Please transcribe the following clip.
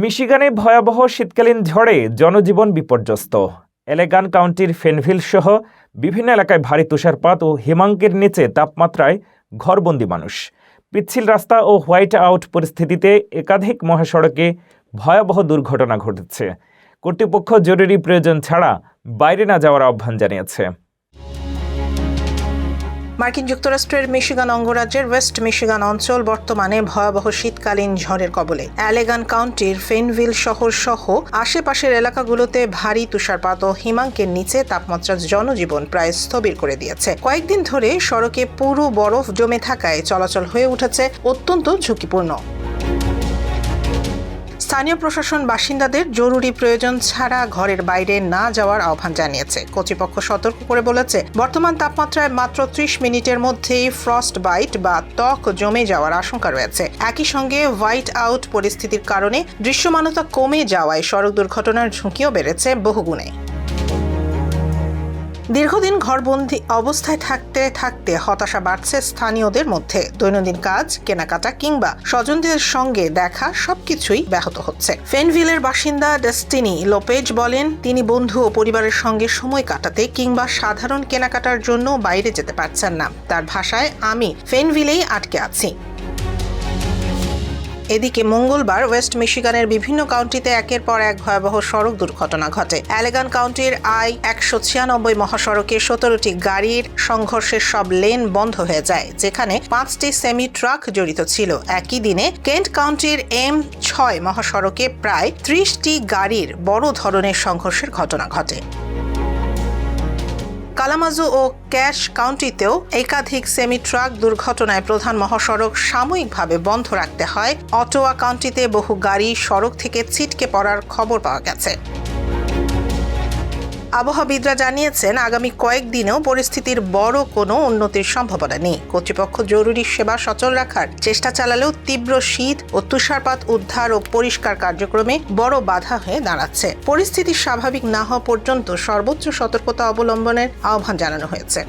মিশিগানে ভয়াবহ শীতকালীন ঝড়ে জনজীবন বিপর্যস্ত। এলেগান কাউন্টির ফেনভিল সহ বিভিন্ন এলাকায় ভারী তুষারপাত ও হিমাঙ্কের নিচে তাপমাত্রায় ঘরবন্দি মানুষ। পিচ্ছিল রাস্তা ও হোয়াইট আউট পরিস্থিতিতে একাধিক মহাসড়কে ভয়াবহ দুর্ঘটনা ঘটেছে। কর্তৃপক্ষ জরুরি প্রয়োজন ছাড়া বাইরে না যাওয়ার আহ্বান জানিয়েছে। মার্কিন যুক্তরাষ্ট্রের মিশিগান অঙ্গরাজ্যের ওয়েস্ট মিশিগান অঞ্চল বর্তমানে ভয়াবহ শীতকালীন ঝড়ের কবলে। এলেগান কাউন্টির ফেনভিল শহর সহ আশেপাশের এলাকাগুলোতে ভারী তুষারপাত ও হিমাঙ্কের নিচে তাপমাত্রা জনজীবন প্রায় স্থবির করে দিয়েছে। কয়েকদিন ধরে সড়কে পুরো বরফ জমে থাকায় চলাচল হয়ে উঠেছে অত্যন্ত ঝুঁকিপূর্ণ। স্থানীয় প্রশাসন বাসিন্দাদের জরুরি প্রয়োজন ছাড়া ঘরের বাইরে না যাওয়ার আহ্বান জানিয়েছে। কর্তৃপক্ষ সতর্ক করে বলেছে, বর্তমান তাপমাত্রায় মাত্র 30 মিনিটের মধ্যেই ফ্রস্ট বাইট বা ত্বক জমে যাওয়ার আশঙ্কা রয়েছে। একই সঙ্গে হোয়াইট আউট পরিস্থিতির কারণে দৃশ্যমানতা কমে যাওয়ায় সড়ক দুর্ঘটনার ঝুঁকিও বেড়েছে বহুগুণে। দীর্ঘদিন ঘরবন্দি অবস্থায় থাকতে থাকতে হতাশা বাড়ছে স্থানীয়দের মধ্যে। দৈনন্দিন কাজ, কেনাকাটা কিংবা স্বজনদের সঙ্গে দেখা সবকিছুই ব্যাহত হচ্ছে। ফেনভিলের বাসিন্দা ডেস্টিনি লোপেজ বলেন, তিনি বন্ধু ও পরিবারের সঙ্গে সময় কাটাতে কিংবা সাধারণ কেনাকাটার জন্য বাইরে যেতে পারছেন না। তার ভাষায়, আমি ফেনভিলেই আটকে আছি। এদিকে মঙ্গলবার ওয়েস্ট মিশিগানের বিভিন্ন কাউন্টিতে একের পর এক ভয়াবহ সড়ক দুর্ঘটনা ঘটে। এলেগান কাউন্টির I-196 মহাসড়কে 17টি গাড়ির সংঘর্ষের সব লেন বন্ধ হয়ে যায়, যেখানে 5টি সেমি ট্রাক জড়িত ছিল। একই দিনে কেন্ট কাউন্টির M6 মহাসড়কে প্রায় 30টি গাড়ির বড় ধরনের সংঘর্ষের ঘটনা ঘটে। কালামাজু ও ক্যাশ কাউন্টিতেও একাধিক সেমি ট্রাক দুর্ঘটনায় প্রধান মহাসড়ক সাময়িকভাবে বন্ধ রাখতে হয়। অটোয়া কাউন্টিতে বহু গাড়ি সড়ক থেকে ছিটকে পড়ার খবর পাওয়া গেছে। আবহাওয়াবিদরা জানিয়েছেন, আগামী কয়েকদিনেও পরিস্থিতির বড় কোনো উন্নতির সম্ভাবনা নেই। কর্তৃপক্ষ জরুরি সেবা সচল রাখার চেষ্টা চালালেও তীব্র শীত ও তুষারপাত উদ্ধার ও পরিষ্কার কার্যক্রমে বড় বাধা হয়ে দাঁড়াচ্ছে। পরিস্থিতি স্বাভাবিক না হওয়া পর্যন্ত সর্বোচ্চ সতর্কতা অবলম্বনের আহ্বান জানানো হয়েছে।